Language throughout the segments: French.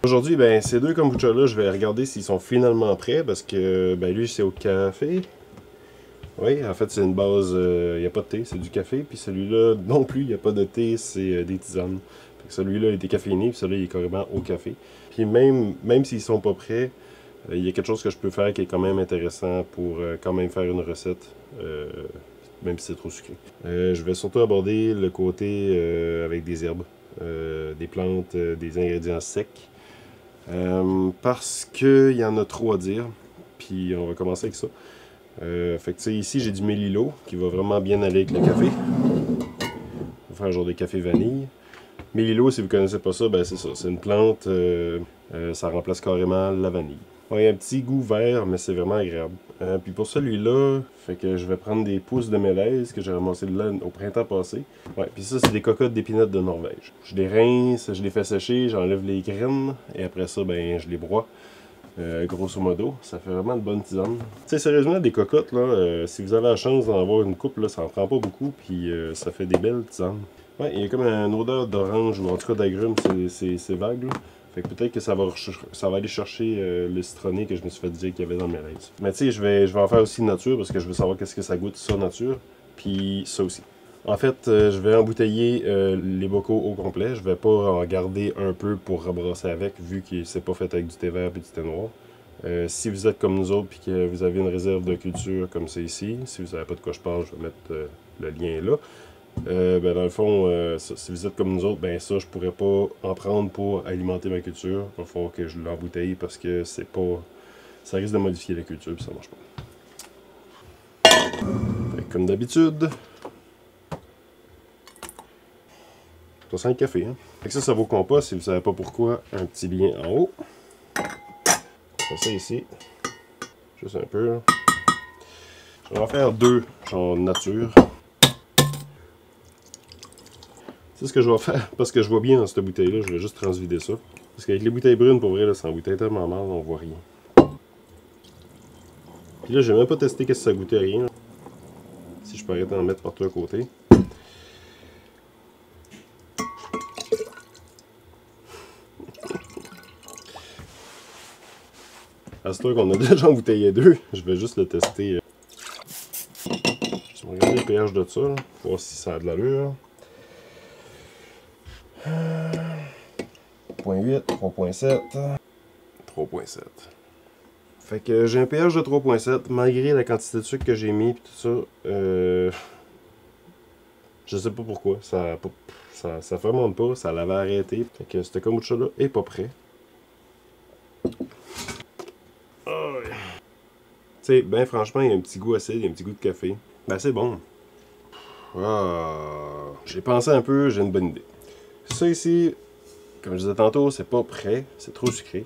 Aujourd'hui, ben, ces deux kombucha-là, je vais regarder s'ils sont finalement prêts parce que ben, lui, c'est au café. Oui, en fait, c'est une base, il n'y a pas de thé, c'est du café. Puis celui-là, non plus, il n'y a pas de thé, c'est des tisanes. Celui-là, il est décaféiné, puis celui-là, il est carrément au café. Puis même s'ils sont pas prêts, il y a quelque chose que je peux faire qui est quand même intéressant pour quand même faire une recette, même si c'est trop sucré. Je vais surtout aborder le côté avec des herbes, des plantes, des ingrédients secs. Parce qu'il y en a trop à dire, puis on va commencer avec ça. Fait que tu sais, ici j'ai du mélilo qui va vraiment bien aller avec le café. On va faire un genre de café vanille. Mélilo, si vous connaissez pas ça, ben c'est ça. C'est une plante, ça remplace carrément la vanille. Ouais, il y a un petit goût vert, mais c'est vraiment agréable. Puis pour celui-là, fait que je vais prendre des pousses de mélèze que j'ai ramassé de là au printemps passé. Ouais, puis ça, c'est des cocottes d'épinette de Norvège. Je les rince, je les fais sécher, j'enlève les graines, et après ça, ben je les broie. Grosso modo, ça fait vraiment de bonnes tisanes. Tu sais, sérieusement, des cocottes, là, si vous avez la chance d'en avoir une couple, là, ça en prend pas beaucoup, puis ça fait des belles tisanes. Ouais, il y a comme une odeur d'orange, ou en tout cas d'agrumes, c'est vague, là. Fait que peut-être que ça va aller chercher le citronné que je me suis fait dire qu'il y avait dans le mélèze. Mais tu sais, je vais en faire aussi nature, parce que je veux savoir qu'est-ce que ça goûte, ça, nature, puis ça aussi. En fait, je vais embouteiller les bocaux au complet. Je vais pas en garder un peu pour rebrasser avec, vu que c'est pas fait avec du thé vert et du thé noir. Si vous êtes comme nous autres et que vous avez une réserve de culture comme c'est ici, si vous savez pas de quoi je parle, je vais mettre le lien là. Ben dans le fond, si vous êtes comme nous autres, ben ça, je pourrais pas en prendre pour alimenter ma culture. Il va falloir que je l'embouteille parce que c'est pas... ça risque de modifier la culture et ça marche pas. Fait que comme d'habitude... Ça sent le café, hein? Fait que ça vaut compost, si vous savez pas pourquoi, un petit lien en haut. On fait ça ici. Juste un peu. Là. Je vais en faire deux, genre nature. C'est ce que je vais faire, parce que je vois bien dans cette bouteille-là, je vais juste transvider ça. Parce qu'avec les bouteilles brunes, pour vrai, là, ça embouteille tellement mal, on voit rien. Puis là, j'ai même pas testé qu'est-ce que ça goûtait à rien. Là. Si je peux arrêter d'en mettre partout à côté. À ce temps qu'on a déjà embouteillé deux, je vais juste le tester. Je vais regarder le pH de ça, là, pour voir si ça a de l'allure. 3.8, 3.7, 3.7. Fait que j'ai un pH de 3.7, malgré la quantité de sucre que j'ai mis et tout ça. Je sais pas pourquoi, ça fermente pas, ça l'avait arrêté. Fait que ce kombucha là est pas prêt. Oh. Tu sais, ben franchement, il y a un petit goût acide, il y a un petit goût de café. Ben c'est bon. Ah, j'ai pensé un peu, j'ai une bonne idée. Ça ici, comme je disais tantôt, c'est pas prêt, c'est trop sucré.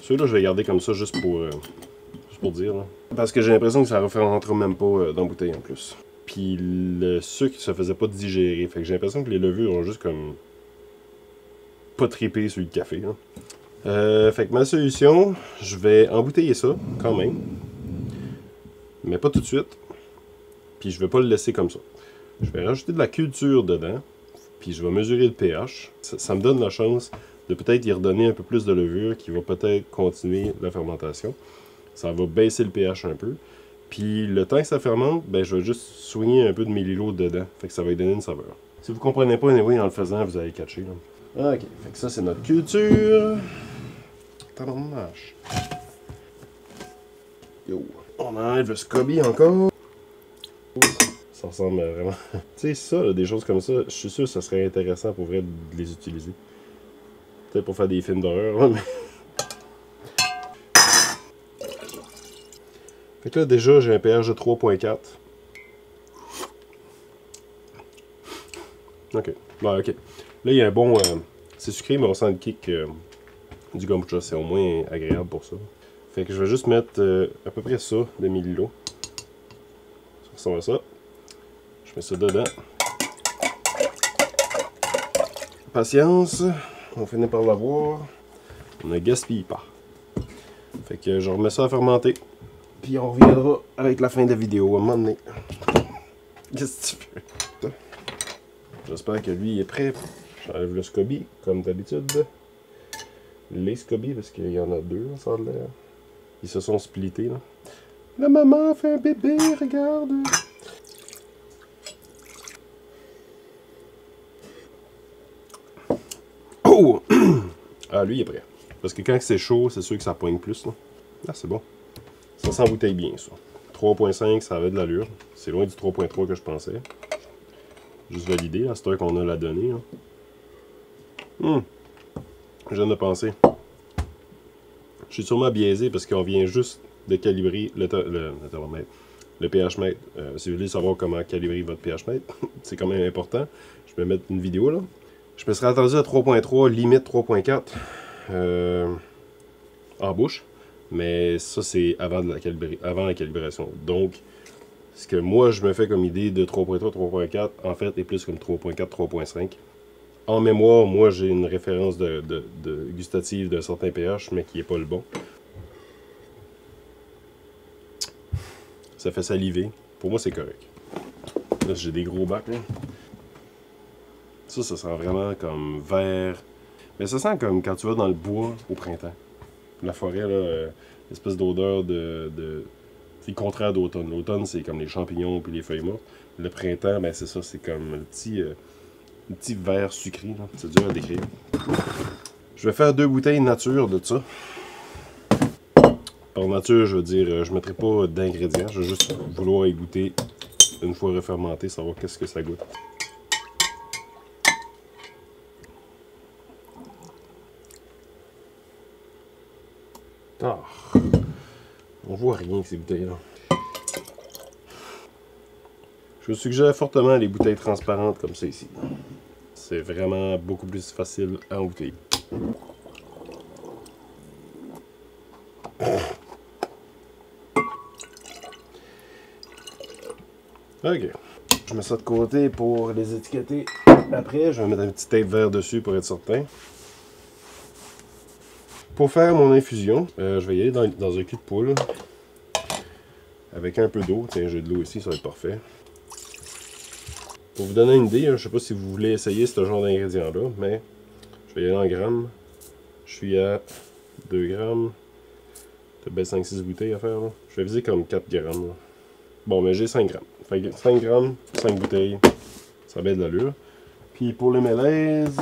Celui-là, je vais garder comme ça juste pour dire. Là. Parce que j'ai l'impression que ça ne rentre même pas dans la bouteille en plus. Puis le sucre se faisait pas digérer. Fait que j'ai l'impression que les levures ont juste comme pas trippé sur le café. Hein. Fait que ma solution, je vais embouteiller ça quand même. Mais pas tout de suite. Puis je vais pas le laisser comme ça. Je vais rajouter de la culture dedans. Puis je vais mesurer le pH. Ça me donne la chance de peut-être y redonner un peu plus de levure qui va peut-être continuer la fermentation. Ça va baisser le pH un peu. Puis le temps que ça fermente, ben, je vais juste soigner un peu de mélilo dedans. Fait que ça va lui donner une saveur. Si vous comprenez pas, anyway, en le faisant, vous allez catcher. Là. Ok, fait que ça c'est notre culture. Tabarnache. Yo. On enlève le SCOBY encore. Ça ressemble vraiment... tu sais, ça, là, des choses comme ça, je suis sûr que ça serait intéressant pour vrai de les utiliser. Peut-être pour faire des films d'horreur, mais... Fait que là, déjà, j'ai un pH de 3.4. Ok. Bon, ok. Là, il y a un bon... c'est sucré, mais on sent le kick du kombucha. C'est au moins agréable pour ça. Fait que je vais juste mettre à peu près ça, de millilo. Ça ressemble à ça. Je mets ça dedans. Patience. On finit par l'avoir. On ne gaspille pas. Fait que je remets ça à fermenter. Puis on reviendra avec la fin de la vidéo à un moment donné. Qu'est-ce que tu fais? J'espère que lui est prêt. J'enlève le SCOBY, comme d'habitude. les scobies, parce qu'il y en a deux, ça a l'air. Ils se sont splittés, là. La maman fait un bébé, regarde! Oh! Ah, lui, il est prêt. Parce que quand c'est chaud, c'est sûr que ça poigne plus, là. Ah, c'est bon. Ça s'embouteille bien, ça. 3.5, ça avait de l'allure. C'est loin du 3.3 que je pensais. Juste valider, là, c'est toi qu'on a la donnée, là. Je viens de penser. Je suis sûrement biaisé parce qu'on vient juste de calibrer le thermomètre, le pH mètre. Si vous voulez savoir comment calibrer votre pH mètre, c'est quand même important. Je vais mettre une vidéo, là. Je me serais attendu à 3.3, limite 3.4 en bouche. Mais ça, c'est avant la calibration. Donc, ce que moi, je me fais comme idée de 3.3, 3.4, en fait, est plus comme 3.4, 3.5. En mémoire, moi, j'ai une référence de gustative d'un certain pH, mais qui n'est pas le bon. Ça fait saliver. Pour moi, c'est correct. Là, j'ai des gros bacs, là. Ça sent vraiment comme vert. Mais ça sent comme quand tu vas dans le bois au printemps. La forêt, là, l'espèce d'odeur c'est le contraire d'automne. L'automne, c'est comme les champignons puis les feuilles mortes. Le printemps, ben c'est ça, c'est comme le petit vert sucré. C'est dur à décrire. Je vais faire 2 bouteilles nature de ça. Par nature, je veux dire, je ne mettrai pas d'ingrédients. Je vais juste vouloir y goûter une fois refermenté, savoir qu'est-ce que ça goûte. Ah, on voit rien ces bouteilles-là. Je vous suggère fortement les bouteilles transparentes comme ça ici. C'est vraiment beaucoup plus facile à embouteiller. Ok. Je mets ça de côté pour les étiqueter. Après, je vais mettre un petit tape vert dessus pour être certain. Pour faire mon infusion, je vais y aller dans un cul de poule. Avec un peu d'eau. Tiens, j'ai de l'eau ici, ça va être parfait. Pour vous donner une idée, je ne sais pas si vous voulez essayer ce genre d'ingrédients-là, mais je vais y aller en grammes. Je suis à 2 grammes. Peut-être 5-6 bouteilles à faire. Là. Je vais viser comme 4 grammes. Là. Bon, mais j'ai 5 grammes. Fait que 5 grammes, 5 bouteilles. Ça a bien de l'allure. Puis pour le mélèze,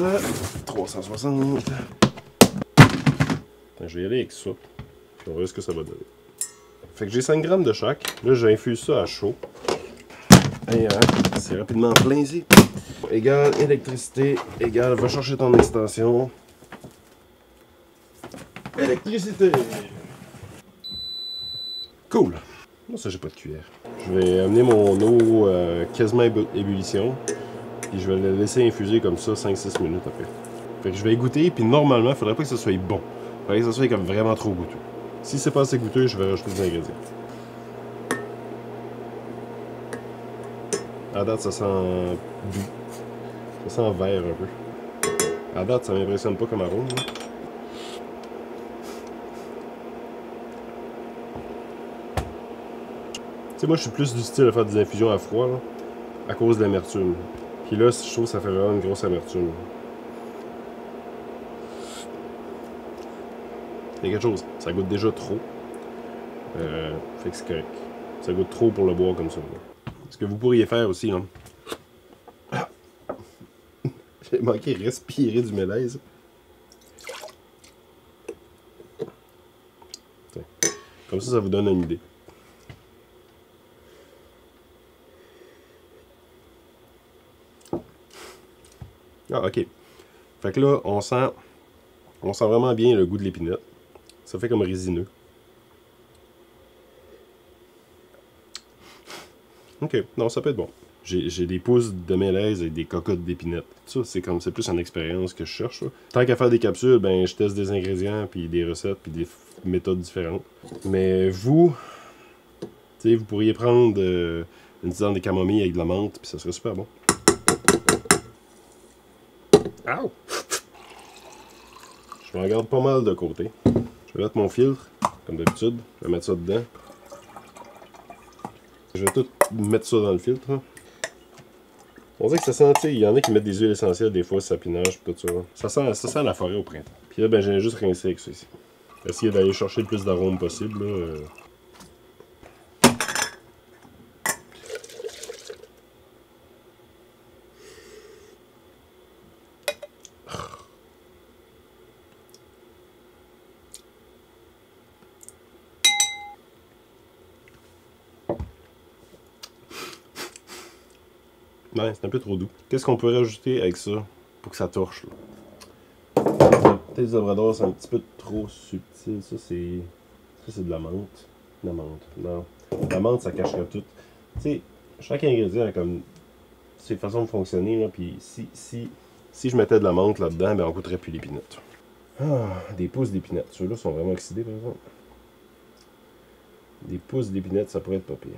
360. Je vais y aller avec ça. Puis on verra ce que ça va donner. Fait que j'ai 5 grammes de chaque. Là, j'infuse ça à chaud. Et c'est rapidement plein ici. Égal électricité, égal va chercher ton extension. Électricité. Cool. Moi, ça, j'ai pas de cuillère. Je vais amener mon eau quasiment ébullition. Puis je vais la laisser infuser comme ça 5-6 minutes après. Fait que je vais y goûter. Puis normalement, il faudrait pas que ça soit bon. Il faudrait que ça soit comme vraiment trop goûteux. Si c'est pas assez goûteux, je vais rajouter des ingrédients. À date, ça sent doux. Ça sent vert un peu. À date, ça m'impressionne pas comme arôme. Là. Tu sais, moi, je suis plus du style à faire des infusions à froid, là, à cause de l'amertume. Puis là, je trouve que ça fait vraiment une grosse amertume. Il y a quelque chose, ça goûte déjà trop. Fait que c'est correct. Ça goûte trop pour le boire comme ça. Là. Ce que vous pourriez faire aussi, là. J'ai manqué respirer du mélèze. Comme ça vous donne une idée. Ah, ok. Fait que là, on sent vraiment bien le goût de l'épinette. Ça fait comme résineux. Ok, non, ça peut être bon. J'ai des pousses de mélèze et des cocottes d'épinette. Ça, c'est plus une expérience que je cherche. Là. Tant qu'à faire des capsules, ben je teste des ingrédients, puis des recettes, puis des méthodes différentes. Mais vous, tu sais, vous pourriez prendre une tisane de camomille avec de la menthe, puis ça serait super bon. Ow! Je m'en garde pas mal de côté. Je vais mettre mon filtre, comme d'habitude. Je vais mettre ça dedans. Je vais tout mettre ça dans le filtre. On dirait que ça sent, tu sais, il y en a qui mettent des huiles essentielles des fois, sapinage, tout ça. Ça sent la forêt au printemps. Puis là, ben, j'ai juste rincé avec ça ici. Essayer d'aller chercher le plus d'arômes possible, là. Ouais, c'est un peu trop doux. Qu'est-ce qu'on peut rajouter avec ça pour que ça torche, là? Peut-être des labradors, c'est un petit peu trop subtil. Ça, c'est de la menthe. La menthe, non. La menthe, ça cacherait tout. Tu sais, chaque ingrédient a comme ses façons de fonctionner, là. Puis si je mettais de la menthe là-dedans, ben on goûterait plus l'épinette. Ah, des pousses d'épinette. Ceux-là sont vraiment oxydés, par exemple. Des pousses d'épinette, ça pourrait être pas pire.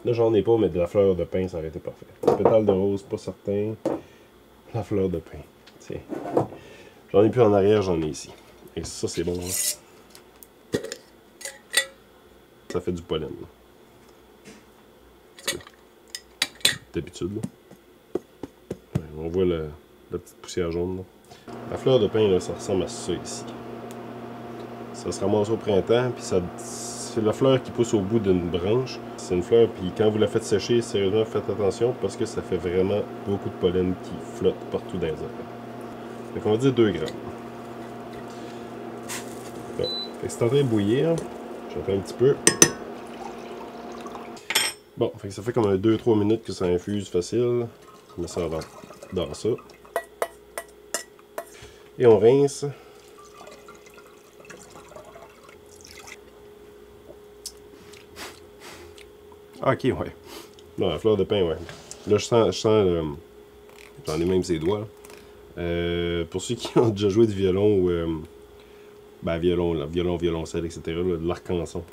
Là, j'en ai pas, mais de la fleur de pin, ça aurait été parfait. Le pétale de rose, pas certain. La fleur de pin. Tiens. J'en ai plus en arrière, j'en ai ici. Et ça, c'est bon. Hein? Ça fait du pollen. D'habitude. Ouais, on voit la petite poussière jaune. Là. La fleur de pin, là, ça ressemble à ça ici. Ça se ramasse au printemps, puis c'est la fleur qui pousse au bout d'une branche. C'est une fleur, puis quand vous la faites sécher, sérieusement, faites attention parce que ça fait vraiment beaucoup de pollen qui flotte partout dans les arbres. Donc on va dire 2 grammes. Bon. C'est en train de bouillir. J'attends un petit peu. Bon, fait que ça fait comme 2-3 minutes que ça infuse facile. On met ça dans ça. Et on rince. Ah, ok, ouais. Non, la fleur de pin, ouais. Là, je sens j'en ai même ses doigts. Pour ceux qui ont déjà joué du violon ou... ben, violoncelle, etc., là, de l'arc-en-son.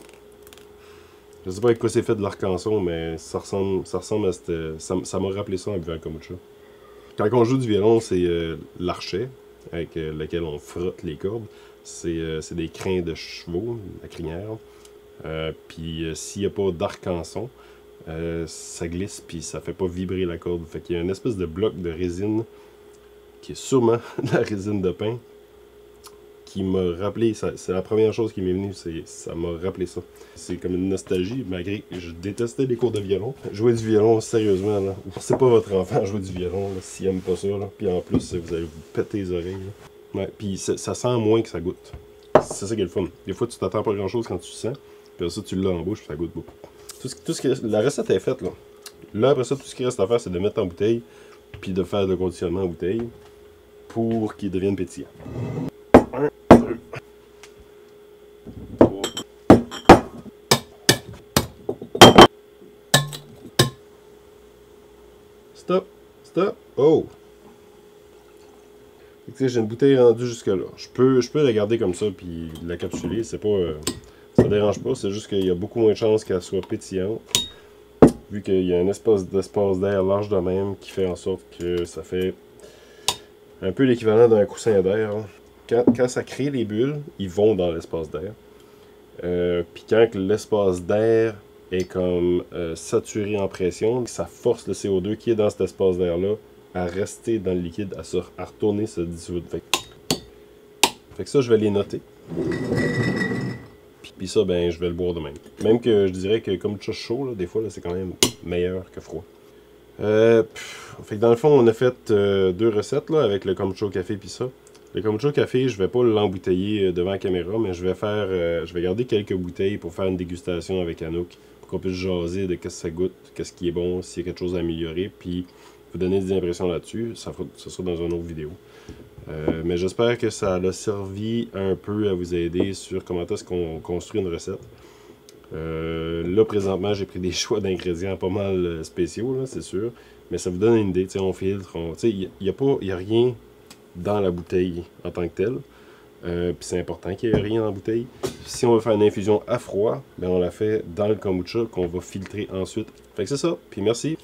Je sais pas avec quoi c'est fait de l'arc-en-son, mais ça ressemble à cette... Ça m'a rappelé ça en buvant un kombucha. Quand on joue du violon, c'est l'archet, avec lequel on frotte les cordes. C'est des crins de chevaux, la crinière. Puis s'il n'y a pas d'arc-en-son, ça glisse puis ça fait pas vibrer la corde. Fait qu'il y a une espèce de bloc de résine qui est sûrement de la résine de pin qui m'a rappelé, c'est la première chose qui m'est venue, ça m'a rappelé ça. C'est comme une nostalgie, malgré que je détestais les cours de violon. Jouer du violon, sérieusement, là, forcez pas votre enfant à jouer du violon s'il aime pas ça. Là. Puis en plus, vous allez vous péter les oreilles. Là. Ouais, puis ça sent moins que ça goûte. C'est ça qui est le fun. Des fois, tu t'attends pas grand chose quand tu sens, puis ça, tu l'as en bouche, puis ça goûte beaucoup. La recette est faite, là. Là, après ça, tout ce qui reste à faire, c'est de mettre en bouteille, puis de faire le conditionnement en bouteille pour qu'il devienne pétillant. 1, 2, 3. Stop! Stop! Oh! J'ai une bouteille rendue jusque là. Je peux la garder comme ça, puis la capsuler, c'est pas... ça dérange pas, c'est juste qu'il y a beaucoup moins de chances qu'elle soit pétillante. Vu qu'il y a un espace d'air large de même qui fait en sorte que ça fait un peu l'équivalent d'un coussin d'air. Quand ça crée les bulles, ils vont dans l'espace d'air. Puis quand l'espace d'air est comme saturé en pression, ça force le CO2 qui est dans cet espace d'air-là à rester dans le liquide, à retourner se dissoudre. Fait que ça, je vais les noter. Puis ça, ben, je vais le boire de même. Même que je dirais que comme kombucha chaud, là, des fois, c'est quand même meilleur que froid. Fait que dans le fond, on a fait 2 recettes là, avec le kombucha au café puis ça. Le kombucha au café, je vais pas l'embouteiller devant la caméra, mais je vais garder quelques bouteilles pour faire une dégustation avec Anouk, pour qu'on puisse jaser de qu'est-ce que ça goûte, qu'est-ce qui est bon, s'il y a quelque chose à améliorer, puis vous donner des impressions là-dessus. Ça sera dans une autre vidéo. Mais j'espère que ça a servi un peu à vous aider sur comment est-ce qu'on construit une recette. Là, présentement, j'ai pris des choix d'ingrédients pas mal spéciaux, c'est sûr. Mais ça vous donne une idée. On filtre. Il n'y a rien dans la bouteille en tant que telle. Puis c'est important qu'il n'y ait rien dans la bouteille. Si on veut faire une infusion à froid, ben on la fait dans le kombucha qu'on va filtrer ensuite. Fait que c'est ça. Puis merci.